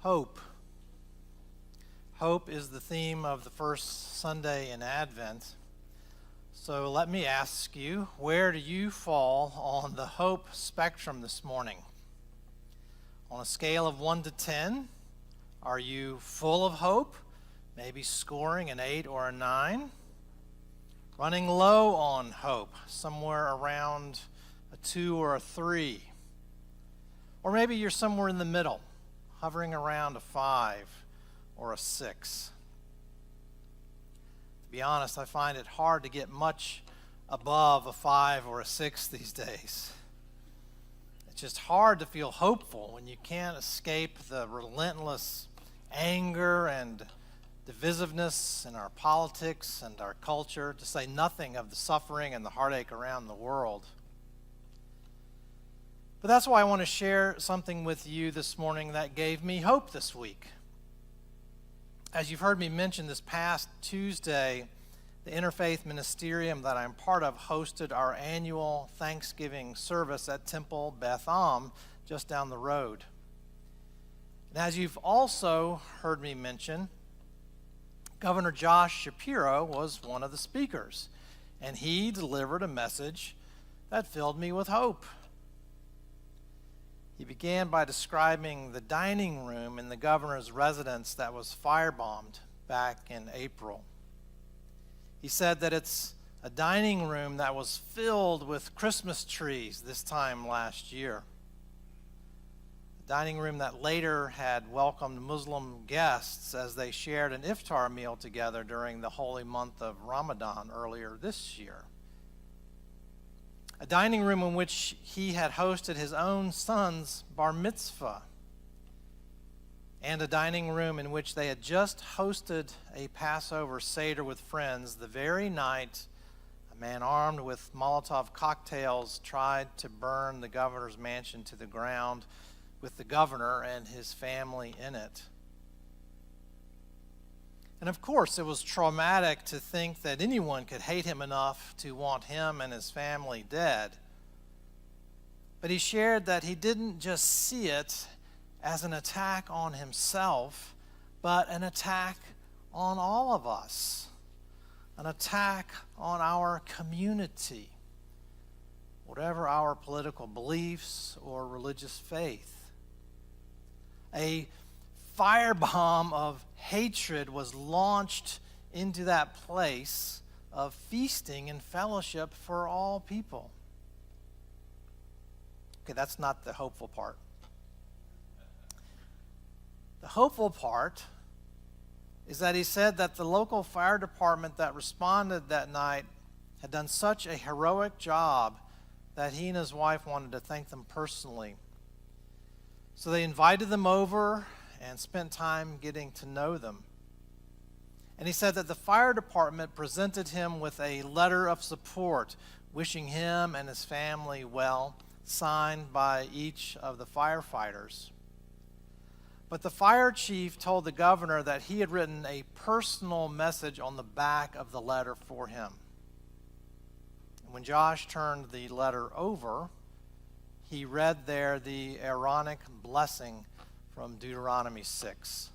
Hope. Hope is the theme of the first Sunday in Advent. So let me ask you, where do you fall on the hope spectrum this morning? On a scale of 1 to 10, are you full of hope, maybe scoring an 8 or a 9? Running low on hope, somewhere around a 2 or a 3? Or maybe you're somewhere in the middle, hovering around a 5 or a 6. To be honest, I find it hard to get much above a 5 or a 6 these days. It's just hard to feel hopeful when you can't escape the relentless anger and divisiveness in our politics and our culture, to say nothing of the suffering and the heartache around the world. But that's why I want to share something with you this morning that gave me hope this week. As you've heard me mention, this past Tuesday, the Interfaith Ministerium that I'm part of hosted our annual Thanksgiving service at Temple Beth Am, just down the road. And as you've also heard me mention, Governor Josh Shapiro was one of the speakers, and he delivered a message that filled me with hope. He began by describing the dining room in the governor's residence that was firebombed back in April. He said that it's a dining room that was filled with Christmas trees this time last year. A dining room that later had welcomed Muslim guests as they shared an iftar meal together during the holy month of Ramadan earlier this year. A dining room in which he had hosted his own son's bar mitzvah, and a dining room in which they had just hosted a Passover Seder with friends the very night a man armed with Molotov cocktails tried to burn the governor's mansion to the ground with the governor and his family in it. And of course, it was traumatic to think that anyone could hate him enough to want him and his family dead. But he shared that he didn't just see it as an attack on himself, but an attack on all of us, an attack on our community, whatever our political beliefs or religious faith. A firebomb of hatred was launched into that place of feasting and fellowship for all people. Okay, that's not the hopeful part. The hopeful part is that he said that the local fire department that responded that night had done such a heroic job that he and his wife wanted to thank them personally. So they invited them over and spent time getting to know them. And he said that the fire department presented him with a letter of support, wishing him and his family well, signed by each of the firefighters. But the fire chief told the governor that he had written a personal message on the back of the letter for him. And when Josh turned the letter over, he read there the Aaronic blessing from Deuteronomy 6.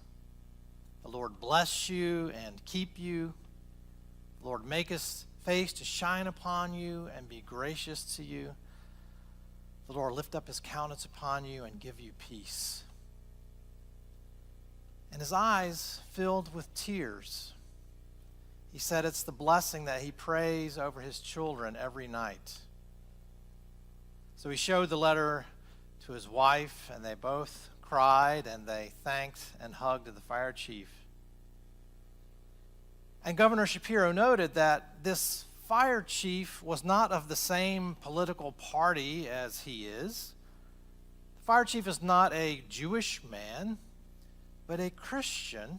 The Lord bless you and keep you. The Lord make his face to shine upon you and be gracious to you. The Lord lift up his countenance upon you and give you peace. And his eyes filled with tears. He said it's the blessing that he prays over his children every night. So he showed the letter to his wife, and they both cried, and they thanked and hugged the fire chief. And Governor Shapiro noted that this fire chief was not of the same political party as he is. The fire chief is not a Jewish man, but a Christian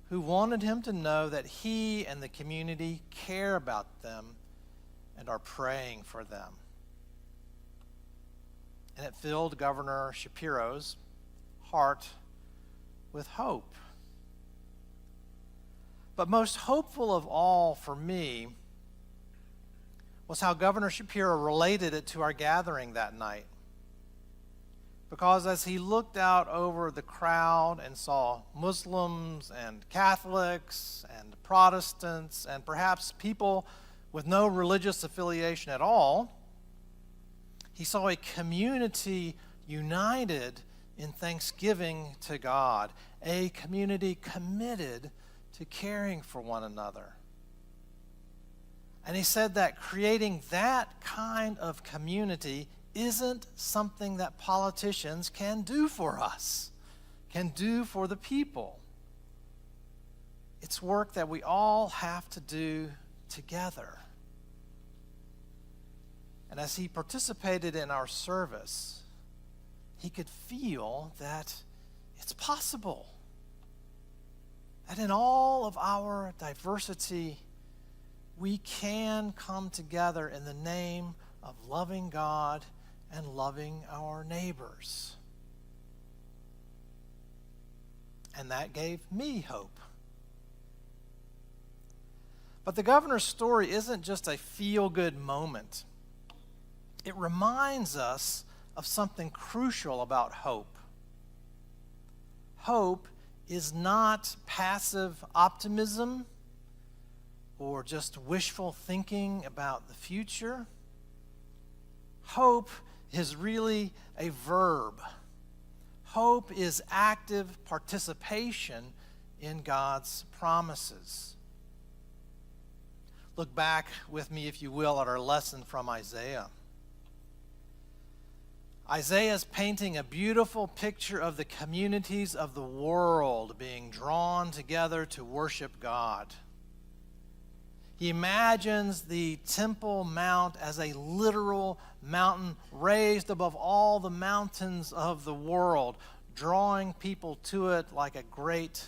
who wanted him to know that he and the community care about them and are praying for them. And it filled Governor Shapiro's heart with hope. But most hopeful of all for me was how Governor Shapiro related it to our gathering that night. because as he looked out over the crowd and saw Muslims and Catholics and Protestants and perhaps people with no religious affiliation at all, he saw a community united in thanksgiving to God, a community committed to caring for one another. And he said that creating that kind of community isn't something that politicians can do for us, can do for the people. It's work that we all have to do together. And as he participated in our service, he could feel that it's possible. That in all of our diversity, we can come together in the name of loving God and loving our neighbors. And that gave me hope. But the governor's story isn't just a feel-good moment. It reminds us of something crucial about hope. Hope is not passive optimism or just wishful thinking about the future. Hope is really a verb. Hope is active participation in God's promises. Look back with me, if you will, at our lesson from Isaiah. Isaiah is painting a beautiful picture of the communities of the world being drawn together to worship God. He imagines the Temple Mount as a literal mountain raised above all the mountains of the world, drawing people to it like a great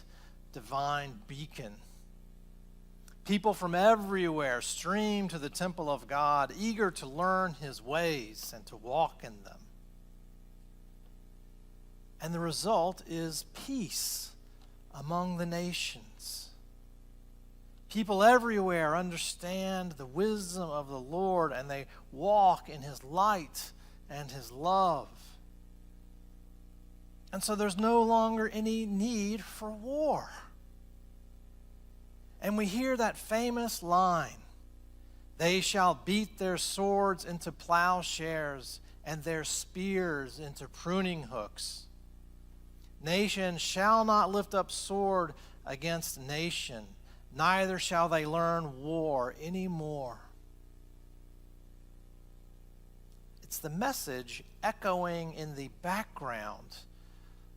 divine beacon. People from everywhere stream to the temple of God, eager to learn his ways and to walk in them. And the result is peace among the nations. People everywhere understand the wisdom of the Lord, and they walk in his light and his love. And so there's no longer any need for war. And we hear that famous line, "They shall beat their swords into plowshares and their spears into pruning hooks. Nation shall not lift up sword against nation, neither shall they learn war anymore." It's the message echoing in the background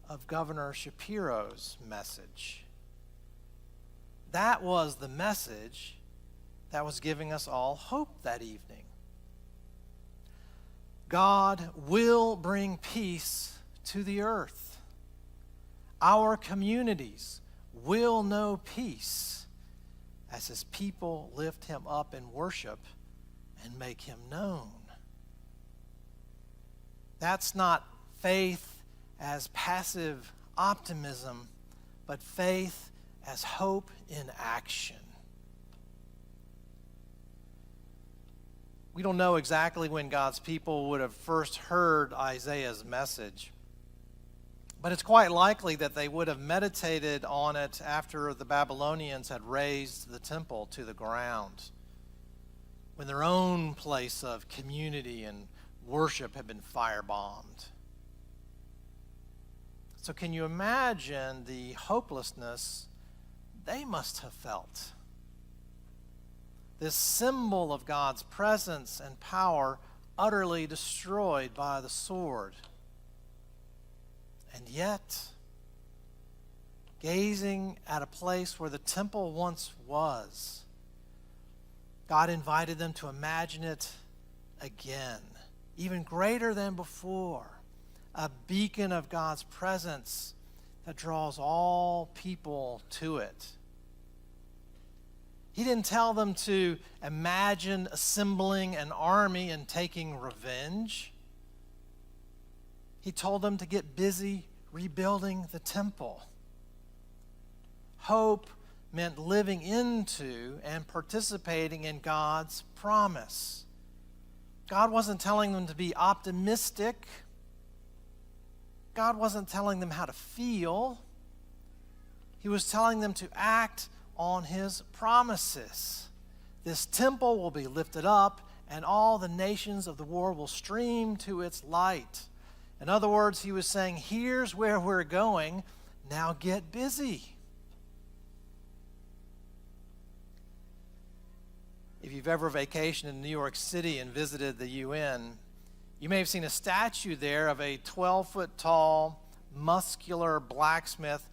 of Governor Shapiro's message. That was the message that was giving us all hope that evening. God will bring peace to the earth. Our communities will know peace as his people lift him up in worship and make him known. That's not faith as passive optimism, but faith as hope in action. We don't know exactly when God's people would have first heard Isaiah's message, but it's quite likely that they would have meditated on it after the Babylonians had razed the temple to the ground, when their own place of community and worship had been firebombed. So can you imagine the hopelessness they must have felt? This symbol of God's presence and power utterly destroyed by the sword. And yet, gazing at a place where the temple once was, God invited them to imagine it again, even greater than before, a beacon of God's presence that draws all people to it. He didn't tell them to imagine assembling an army and taking revenge. He told them to get busy rebuilding the temple. Hope meant living into and participating in God's promise. God wasn't telling them to be optimistic. God wasn't telling them how to feel. He was telling them to act on his promises. This temple will be lifted up, and all the nations of the world will stream to its light. In other words, he was saying, here's where we're going. Now get busy. If you've ever vacationed in New York City and visited the UN, you may have seen a statue there of a 12-foot tall, muscular blacksmith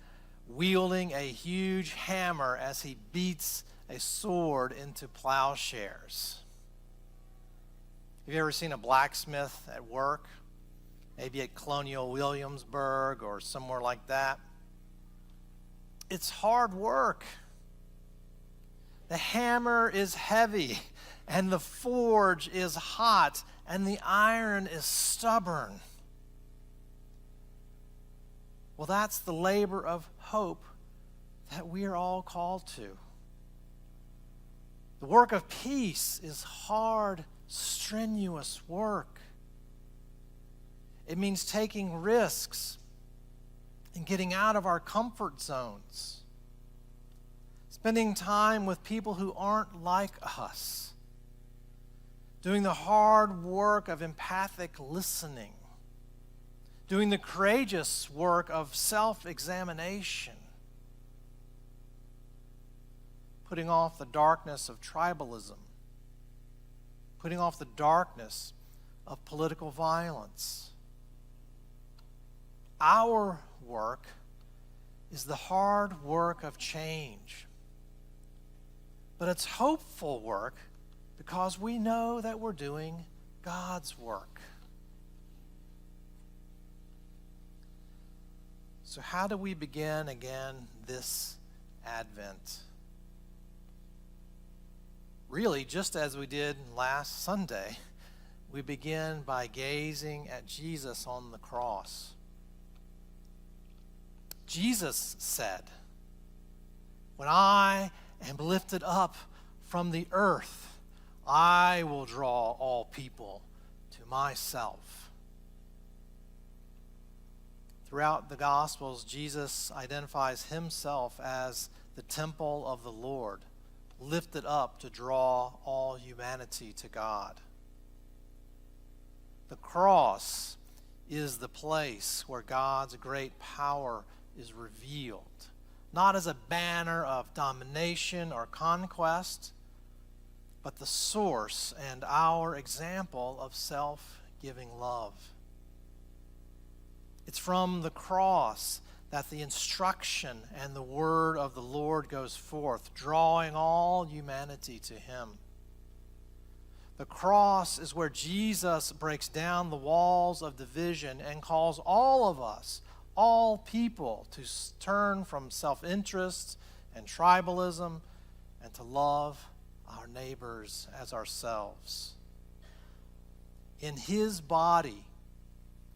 wielding a huge hammer as he beats a sword into ploughshares. Have you ever seen a blacksmith at work? Maybe at Colonial Williamsburg or somewhere like that. It's hard work. The hammer is heavy, and the forge is hot, and the iron is stubborn. Well, that's the labor of hope that we are all called to. The work of peace is hard, strenuous work. It means taking risks and getting out of our comfort zones. Spending time with people who aren't like us. Doing the hard work of empathic listening. Doing the courageous work of self-examination. Putting off the darkness of tribalism. Putting off the darkness of political violence. Our work is the hard work of change. But it's hopeful work because we know that we're doing God's work. So how do we begin again this Advent? Really, just as we did last Sunday, we begin by gazing at Jesus on the cross. Jesus said, "When I am lifted up from the earth, I will draw all people to myself." Throughout the Gospels, Jesus identifies himself as the temple of the Lord, lifted up to draw all humanity to God. The cross is the place where God's great power is revealed. Not as a banner of domination or conquest, but the source and our example of self-giving love. It's from the cross that the instruction and the word of the Lord goes forth, drawing all humanity to him. The cross is where Jesus breaks down the walls of division and calls all of us, all people, to turn from self-interest and tribalism and to love our neighbors as ourselves. In his body,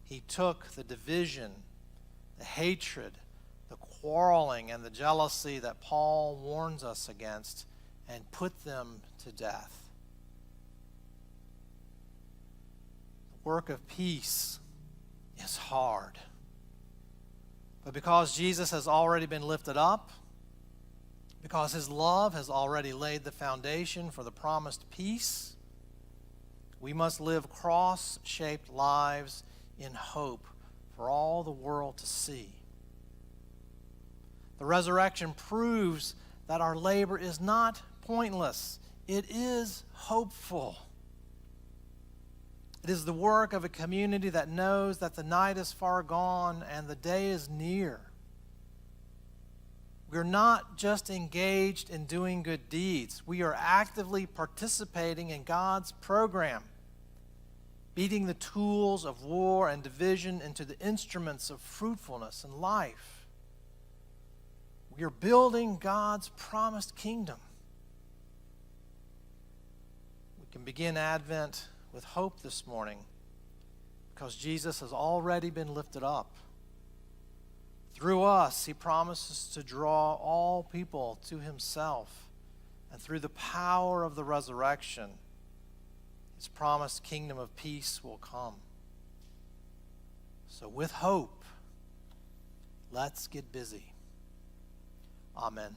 he took the division, the hatred, the quarreling, and the jealousy that Paul warns us against and put them to death. The work of peace is hard. But because Jesus has already been lifted up, because his love has already laid the foundation for the promised peace, we must live cross-shaped lives in hope for all the world to see. The resurrection proves that our labor is not pointless. It is hopeful. It is the work of a community that knows that the night is far gone and the day is near. We're not just engaged in doing good deeds. We are actively participating in God's program, beating the tools of war and division into the instruments of fruitfulness and life. We are building God's promised kingdom. We can begin Advent with hope this morning because Jesus has already been lifted up. Through us, he promises to draw all people to himself. And through the power of the resurrection, his promised kingdom of peace will come. So with hope, Let's get busy. Amen.